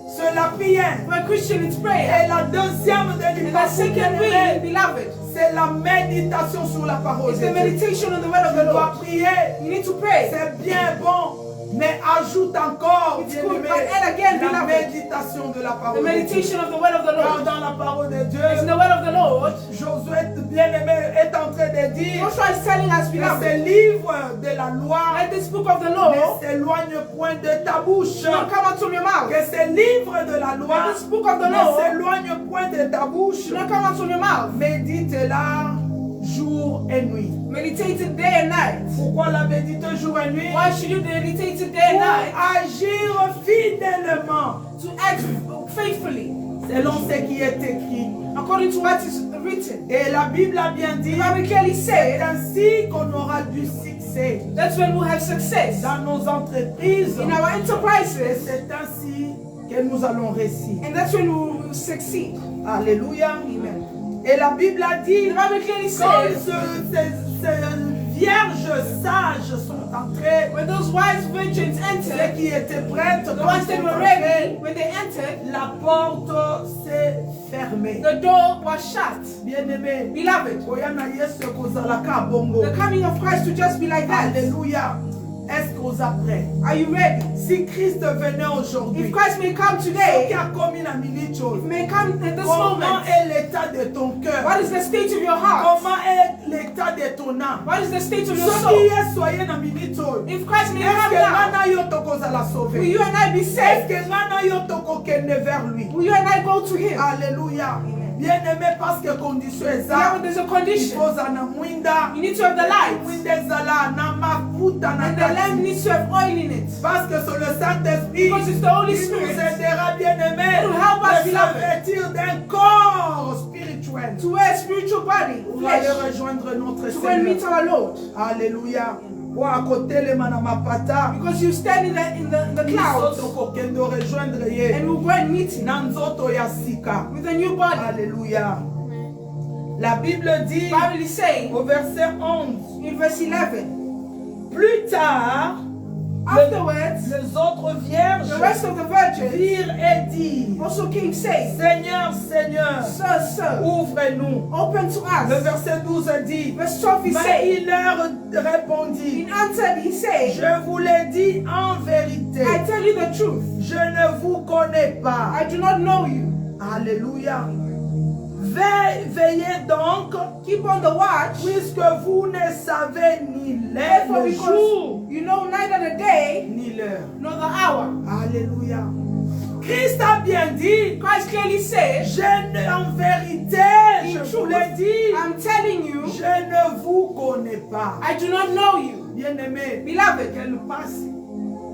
c'est la prière. For a Christian, it's prayer. Et la deuxième de And the l'ipapou, second wing, bien-aimé, beloved, c'est la méditation sur la parole is de the Dieu. meditation on the word of Tu the dois Lord. prier. You need to pray. C'est bien bon, mais ajoute encore, It's good, bien-aimé, but add again, la beloved, méditation de la The parole de Dieu. meditation of the word of the Car Lord. dans la parole de Dieu, It's in the word of the Lord. Josué, bien-aimé, est en train de dire Joshua is telling us, que ce beloved, livre de la loi let this book of the law ne s'éloigne point de ta bouche. not come out from your mouth. Que ce livre de la loi Let this book of the ne law s'éloigne point de ta bouche. not come out from your mouth. Médite-la jour et nuit. Meditate it day and night. Pourquoi la méditer jour et nuit? Why should you meditate it day and Pour night? agir fidèlement To act faithfully, selon ce qui est écrit. according to what is written. Et la Bible a bien dit, The Bible clearly c'est said ainsi qu'on aura du succès that's when we'll have success dans nos entreprises. in our Et enterprises, c'est ainsi que nous allons réussir. and that's when we will succeed. Alléluia. Amen. Et la Bible a dit, The Bible clearly quand says ces vierges sages sont entrées, when those wise virgins ceux entered, qui étaient prêtes, the quand ones ils that sont were entrées, ready, when they entered, la porte s'est fermée. the door was shut. Bien-aimé, Beloved, Oyana Yesu kozalaka bongo. the coming of Christ to just be like that. Alléluia. Est-ce que vous êtes prêts? Are you ready? Si Christ venait If aujourd'hui, Christ may come qui today, a commis la minute, may come at this comment moment, est l'état de ton cœur? what is the state of your heart? Comment est l'état de ton âme? What is the state of your Ce qui soul? est soyé na minute, If Christ may est-ce come que now, ngana yo tokozala will sauver? you and I be Est-ce saved? que ngana yo tokokende vers lui? Will you and I go to Him? Alléluia. Bien-aimé, parce que condition est ça. Now there's a Il condition. faut na mwinda. You need to have the light. Mwinda ezala na mafuta na And the lamp kati. needs to have oil in it. Parce que c'est le Saint-Esprit Because it's the Holy qui nous Spirit aidera, bien-aimé, It will help us, de beloved. se vêtir d'un corps spirituel. to wear a spiritual body, Pour aller flesh, rejoindre notre to go and meet Seigneur. our Lord. Alléluia. Pour à côté les manamapata. Because you stand in the clouds Biso tokokende rejoindre ye. and we'll go and meet Him Na nzoto ya sika. with a new body. Alléluia. La Bible dit The Bible is saying au verset 11, in verse 11, plus tard, afterwards, les autres vierges the rest of the virgins virent et dirent, also came saying, Seigneur, Seigneur, Sir, Sir, ouvre-nous. open to Le us. verset 12 dit, Verse 12 he mais said, il leur répondit, in answer he said, je vous l'ai dit en vérité, I tell you the truth, je ne vous connais pas. I do not know you. Alléluia. Veillez donc, Keep on the watch, puisque vous ne savez ni therefore, le because jour, you know neither the day ni l'heure. nor the hour. Alléluia. Christ a bien dit, Christ clearly said, en vérité, je vous l'ai dit, I'm telling you, je ne vous connais pas. I do not know you. Bien-aimé, Beloved, qu'elle passe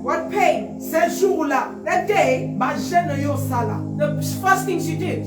what pain, ces jours-là, that day, ba jeûne yo sala, the first things you did,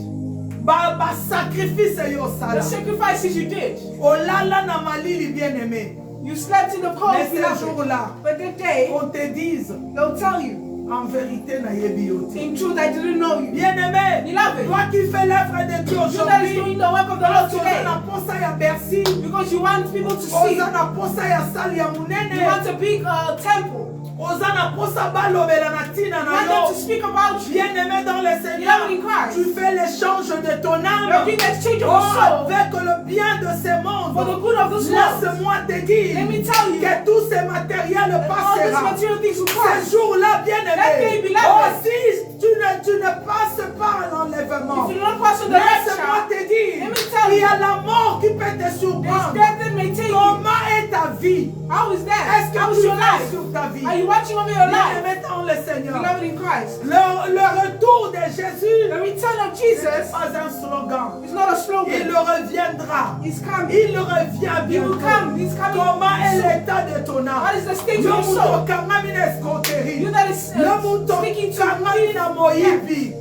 ba sacrifice yo the sala, sacrifices you did, olala na malili bien-aimé. you slept in the cold, Mais ces beloved. jours-là, But that day, on te dise, they'll tell you, en vérité na yebi yo te. in truth, I didn't know you. Bien-aimé, Beloved, toi qui fais l'œuvre de Dieu you that is aujourd'hui, doing the work of the Lord parce today, na posa ya Bercy, because you want people to see, oza na posa ya sali ya you munene, want a big temple, oza na posa balobela na tina you na want them yo. to speak about you. Bien-aimé dans le Seigneur, Beloved in Christ, tu fais l'échange de ton you're âme doing the exchange of your soul avec le bien de ce monde. for the good of this world. Laisse-moi te dire Let me tell you, que tout ce matériel that all these passera. material things will Ce pass. jour-là, That day, bien-aimé, beloved. si tu ne passes pas à l'enlèvement, If you don't pass on the laisse-moi rapture, te dire let me tell tell Il y you. a la mort qui peut te There's surprendre. death that may take you. Comment est ta vie? How is that? Est-ce que How is tu your vis life? sur ta vie? Are you watching over your life? Bien-aimé dans le Seigneur. Beloved in Christ. Le retour de Jésus The return of n'est Jesus pas un slogan. is not a Il slogan. reviendra. He's coming. Il revient He will bientôt. come. He's coming. Comment est l'état de ton âme? What is the state of Yo your soul? mutokamami na escroquerie. You that is Yo speaking to mutokamami na moyibi.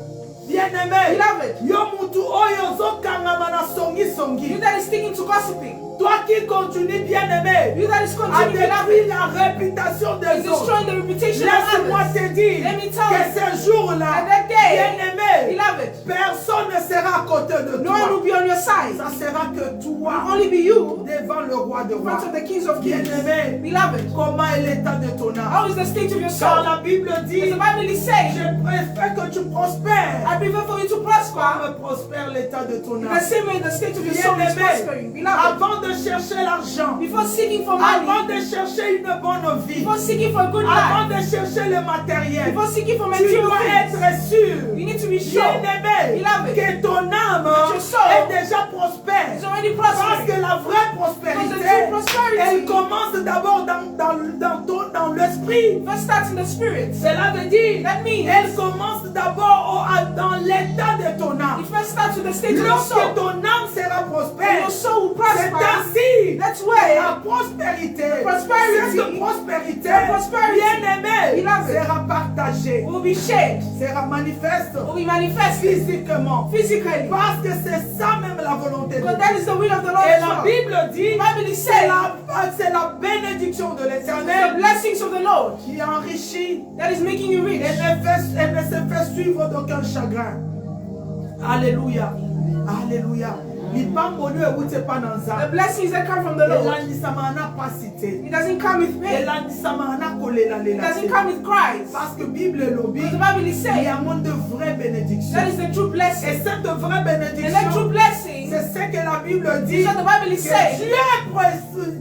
Bien-aimé. Beloved. Yo mutu oyo ozokangama na songi-songi. You that is sticking to gossiping. Toi qui continues, bien-aimé, You that is à continuing, détruire beloved, la réputation is des autres. destroying the reputation of Laisse-moi others. te dire Let me tell que you, ce jour-là, at that day, bien-aimé, beloved, personne ne sera à côté de no one will toi. be on your side. Ça sera que toi Only be you devant le roi de in front rois. of the kings of kings. Bien-aimé, Beloved, comment est l'état de ton âme? how is the state of your Car soul? la Bible dit, As the Bible is saying, je préfère que tu prospères I prefer for you to prosper comme prospère l'état de ton in âme. the same way the state of your soul is prospering. Bien-aimé, Beloved, avant de chercher l'argent, before seeking for avant money, de chercher une bonne vie, before seeking for a good avant life, de chercher le matériel, before seeking for tu material dois things, être sûr, you need to be sure bien-aimé, Beloved, que ton âme that your soul est déjà prospère. it's already Parce prospering. que la vraie Because the prospérité, true prosperity elle commence d'abord dans l'esprit. first starts in the spirit. Cela veut dire, That means elle commence d'abord dans l'état de ton âme. it first starts with the state of your Lorsque soul. ton âme sera And prospère, your soul will c'est prosper. ainsi That's why la prospérité, prosperity, cette prospérité, the prosperity, bien-aimée, beloved, sera partagée, will be shared, sera manifeste will be manifested physiquement. physically. Parce que c'est ça même la volonté de Because Dieu. that is the will of the Lord Et as la well. Bible dit, The Bible is c'est saying la bénédiction de the l'Éternel blessings of the Lord qui enrichit that is making you rich. et ne se fait suivre d'aucun chagrin. Alléluia. Alléluia. Lipambolu ewute pa na The nzambe. blessings that come from the Lord. Elandisama na pasite. It doesn't come with pain. Elandisama na kolela It doesn't lela. come with cries. Parce que Bible elobi, Because the Bible is il y saying a monde de vraie bénédiction. that is the true Et blessing. cette vraie And that true bénédiction, blessing c'est ce que la Bible dit. is what the Bible is Que saying.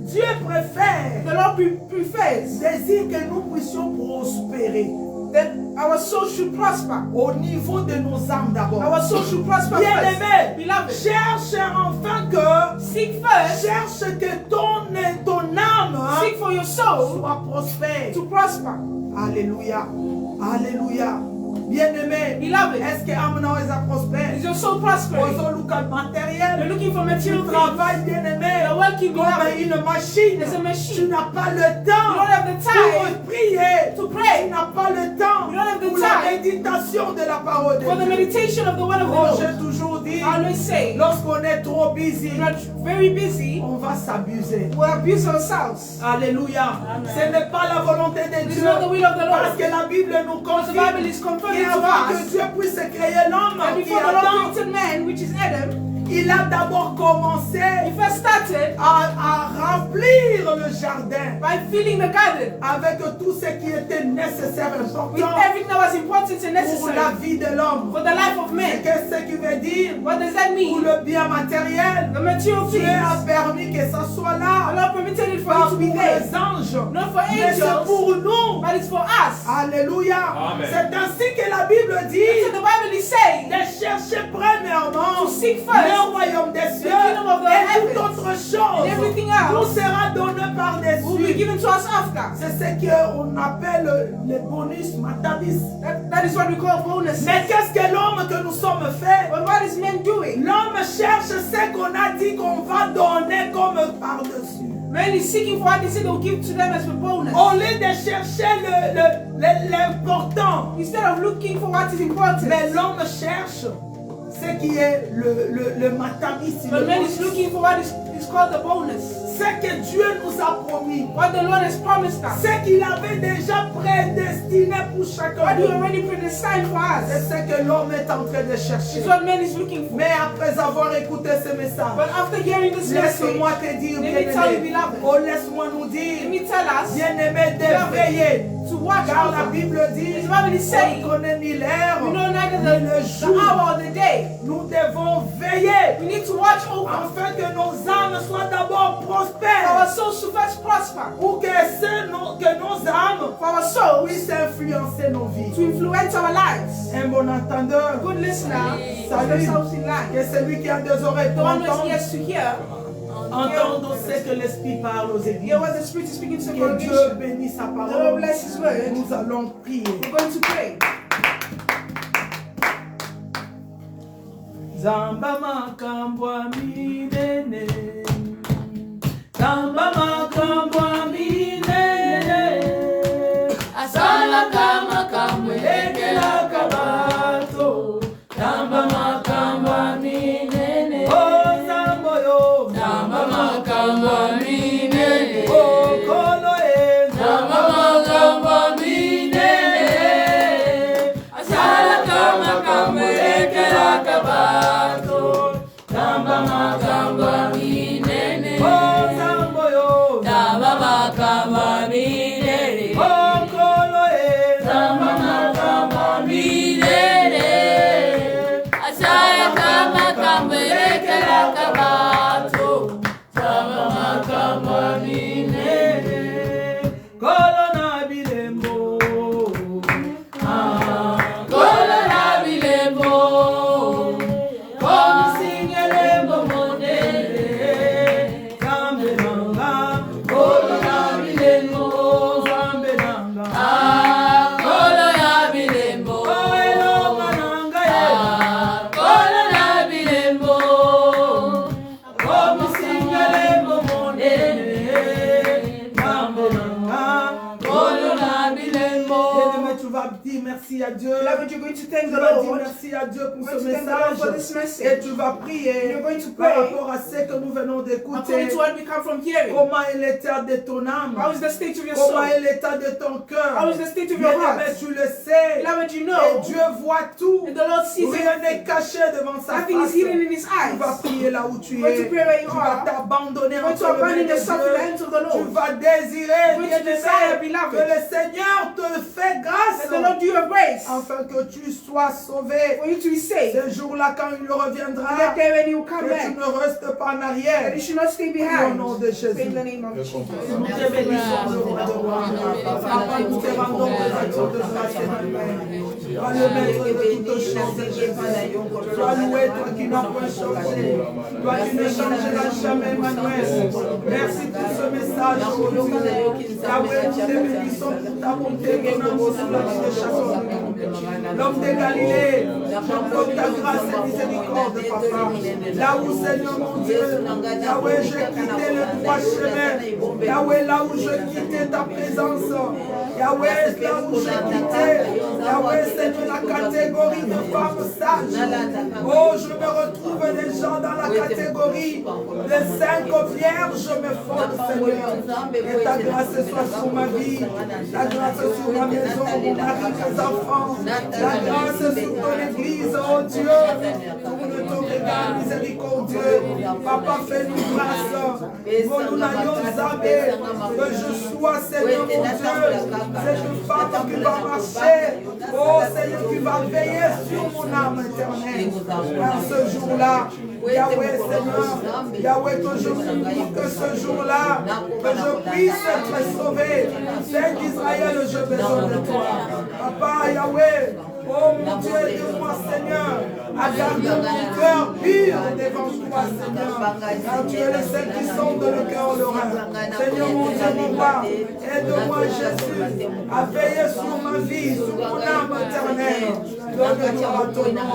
Dieu préfère, The Lord prefers désire que nous puissions prospérer that our soul should prosper. au niveau de nos âmes d'abord. Our soul should prosper Bien first. aimé, Beloved, cherche enfin que seek first, cherche que ton âme seek for your soul soit prospère. to prosper. Alléluia. Alléluia. Bien-aimé, Beloved, est-ce que âme non est prospère? is your soul prospering? Ozo luka You're matériel. looking for Tu material things. travailles, bien-aimé, You're working, comme beloved. une machine. As a machine. Tu n'as pas le You temps don't have the pour time prier. to Tu pray n'as pas le temps You don't have the pour la time méditation de la parole de for the Dieu. meditation of the word of the Oh, Lord. j'ai toujours dit, I always say, lorsqu'on est trop busy, we are very busy, on va s'abuser. we abuse ourselves. Alléluia. Ce n'est pas la volonté de It's Dieu. not the will of the Parce Lord. que la Bible nous Because the Bible confirme is confirming et to avant que us Dieu puisse créer l'homme that qui before est the Lord Adam, created man, which is Adam, il a d'abord commencé he first started à remplir le jardin by filling the garden avec tout ce qui était nécessaire et with important everything that was important and pour la necessary vie de l'homme. for the life of man. Qu'est-ce qui veut dire? What does that Pour mean? le bien matériel, The material Dieu a things. permis que ça soit The là. Lord permitted it for Pas you pour to be there. les anges, Not for mais c'est angels, pour nous. but it's for us. Alléluia. Amen. C'est ainsi que la Bible So dit the Bible is saying de chercher premièrement to seek first le royaume des cieux kingdom of the et toute heavens, autre chose and everything else nous sera donné will be par-dessus. given to us after. C'est ce qu'on appelle le bonus matabis. That is what we call bonus. Mais qu'est-ce que l'homme que nous sommes fait? But what is man doing? L'homme cherche ce qu'on a dit qu'on va donner comme par-dessus. Man is seeking for what they say they will give to them as a bonus. Au lieu de chercher l'important, Instead of looking for what is important, mais l'homme cherche ce qui est le matabis. but man is looking for what is called the bonus. Ce que Dieu nous a promis. What the Lord has promised us. Ce qu'il avait déjà prédestiné pour chacun What de He nous. already predestined for C'est us. ce que l'homme est en train de chercher. Is what man is looking for. Mais après avoir écouté ce message, But after hearing this message, laisse-moi te dire, let me tell you, bien-aimé, beloved. oh laisse-moi nous let dire, me tell us, bien-aimé, de veiller, to watch Car la over. Bible dit, The Bible is saying, on ne connaît ni l'heure, we know neither ni le the jour. hour or the day. Nous devons veiller We need to watch over afin que nos âmes soient d'abord for our prospères, souls to first prosper, pour que nos âmes for our souls puissent influencer nos to vies. influence our lives. Un bon entendeur, Good listener, Salut. themselves in line. que celui qui a des oreilles The pour one who has entendre, ears to hear, entendre ce que l'Esprit parle aux églises. hear what the Spirit is speaking to the Que Dieu congregation. bénisse sa The Lord parole. bless His word. Nous allons prier. We're going to pray. Zamba makambo minene, Zamba makambo minene, Asala kama kamwe Ekela kabato, Zamba makambo minene, oh Zambo yo, Zamba makambo minene. oh Kolo e, Zamba makambo minene. Asala kama kamwe ekela kabato. Zamba makambo minene. oh Zambo yo, Zamba makambo minene. oh Kolo e, Zamba makambo minene. Asala kama kamwe ekela kabato. Zamba makambo minene. Kolo na bilembo, Kola na bilembo, komi singelembo monene. Zambe nanga, Kola na bilembo, Zambe nanga, kola ya bilembo, oh elonga nanga ye. kola na bilembo, komi singelembo monene. Zambe nanga. Kola na bilembo. Bien-aimé, tu vas dire merci à Dieu. Beloved, you're going to thank Tu the vas dire Lord. merci à Dieu pour You're ce going to thank the Lord for message. this Et message. tu vas prier You're going to par pray rapport à ce que nous venons according d'écouter. to what we come from hearing. Comment est l'état de ton âme? How is the state of your Comment soul? est l'état de ton cœur? How is the state of your Bien-aimé, heart? tu le sais. Beloved, you Et know, Dieu voit tout. and the Lord sees Rien it. n'est caché devant sa Nothing is face. hidden in His Tu vas eyes. prier là où tu You're going es. to pray where you Tu vas are. t'abandonner You're going to entre les mains abandon de yourself in the hands of the Dieu. Tu Lord. vas désirer, You're going to desire, bien-aimé, beloved, que le Seigneur te fait grâce that the Lord do you a grace afin que tu sois sauvé. for you to be saved. Ce jour-là, quand il reviendra, That day when you come que tu back, ne restes pas en that arrière. you should not stay Au behind. nom de Jésus. In the name of Jesus. Nous te bénissons, le roi de rois. Papa, nous te rendons des actions de grâce et de paix. Toi le maître de toutes choses, Jésus. Toi loué, toi qui n'as point changé. Toi qui ne changeras jamais, Emmanuel. Merci pour ce message, oh Dieu. Yahweh, nous te bénissons pour ta bonté, ton amour sur la vie de chaque homme. L'homme de Galilée, j'invoque ta grâce et miséricorde, Papa. Là où, Seigneur mon Dieu, Yahweh, j'ai quitté le droit chemin. Yahweh, là où je quittais ta présence. Yahweh, là où je quittais, Yahweh, Seigneur, la catégorie de femmes sages. Oh, je me retrouve déjà dans la catégorie des 5 vierges, me fonde, Seigneur. Et ta grâce soit sur ma vie, ta grâce sur ma maison, mon mari, mes enfants, ta grâce sur ton église, oh Dieu. Tourne ton regard miséricordieux. Papa, fais-nous grâce. Pour nous n'ayons jamais que je sois, Seigneur mon Dieu, cette femme qui va marcher. Oh Seigneur, qui va veiller sur mon âme éternelle. Car ce jour-là, Yahweh, Seigneur, Yahweh, que je prie pour que ce jour-là, que je puisse être sauvé. Saint d'Israël, je besoin de toi. Papa, Yahweh, oh mon Dieu, aide-moi, Seigneur, à garder mon cœur pur devant toi, Seigneur. Car tu es le seul qui sonde le cœur, le rein. Seigneur, mon Dieu, mon roi, aide-moi, Jésus, à veiller sur ma vie, sur mon âme éternelle. Donne gloire à ton nom.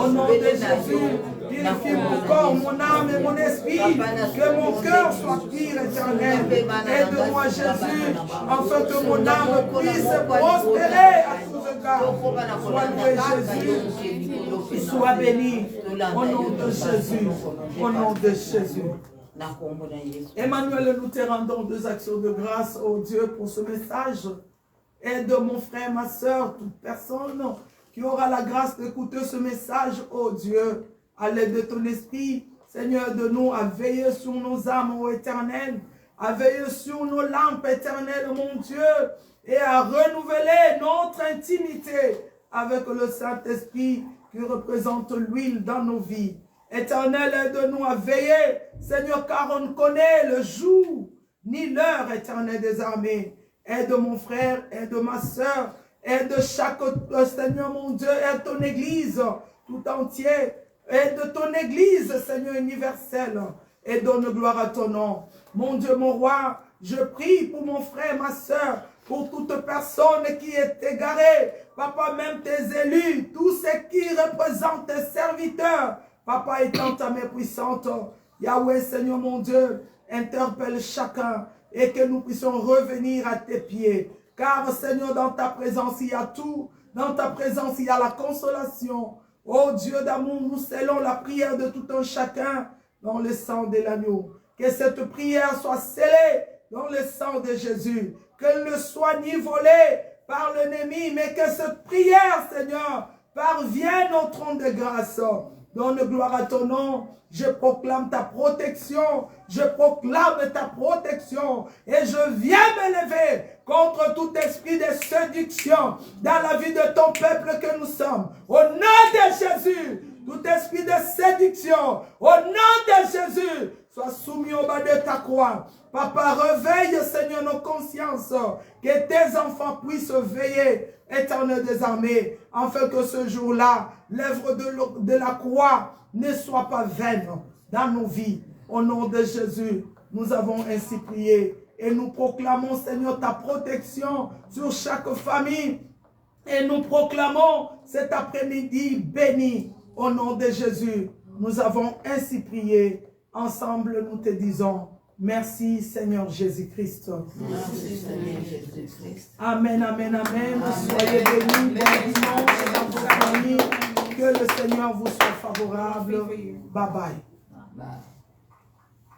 Au nom de Jésus, purifie mon corps, mon âme et mon esprit. Que mon cœur soit pur, éternel. Aide-moi, Jésus, afin que mon âme puisse prospérer à tous égards. Sois loué, Jésus. Sois béni. Au nom de Jésus. Au nom de Jésus. Emmanuel, nous te rendons deux actions de grâce, oh Dieu, pour ce message. Aide mon frère, ma soeur, toute personne qui aura la grâce d'écouter ce message, oh Dieu, à l'aide de ton esprit. Seigneur, de nous à veiller sur nos âmes, ô Éternel. à veiller sur nos lampes éternelles, mon Dieu, et à renouveler notre intimité avec le Saint-Esprit qui représente l'huile dans nos vies. Éternel, aide-nous à veiller, Seigneur, car on ne connaît le jour ni l'heure, Éternel des armées. Aide mon frère, aide ma soeur, aide chaque, Seigneur mon Dieu, aide ton Église tout entière. Aide ton Église, Seigneur universel, et donne gloire à ton nom. Mon Dieu, mon roi, je prie pour mon frère, ma soeur, pour toute personne qui est égarée. Papa, même tes élus, tous ceux qui représentent tes serviteurs. Papa, étant ta main puissante, Yahweh, Seigneur mon Dieu, interpelle chacun et que nous puissions revenir à tes pieds. Car, Seigneur, dans ta présence, il y a tout. Dans ta présence, il y a la consolation. Oh Dieu d'amour, nous scellons la prière de tout un chacun dans le sang de l'agneau. Que cette prière soit scellée dans le sang de Jésus. Qu'elle ne soit ni volée par l'ennemi, mais que cette prière, Seigneur, parvienne au trône de grâce. Donne gloire à ton nom. Je proclame ta protection. Je proclame ta protection. Et je viens m'élever contre tout esprit de séduction dans la vie de ton peuple que nous sommes. Au nom de Jésus, tout esprit de séduction, au nom de Jésus, sois soumis au bas de ta croix. Papa, réveille, Seigneur, nos consciences, que tes enfants puissent veiller, Éternel des armées, afin que ce jour-là, l'œuvre de la croix ne soit pas vaine dans nos vies. Au nom de Jésus, nous avons ainsi prié et nous proclamons, Seigneur, ta protection sur chaque famille et nous proclamons cet après-midi béni. Au nom de Jésus, nous avons ainsi prié. Ensemble, nous te disons merci, Seigneur Jésus-Christ. Merci, Seigneur Jésus-Christ. Amen, amen, amen. Soyez bénis. Bon dimanche dans vos familles. Que le Seigneur vous soit favorable. Bye bye. Bye.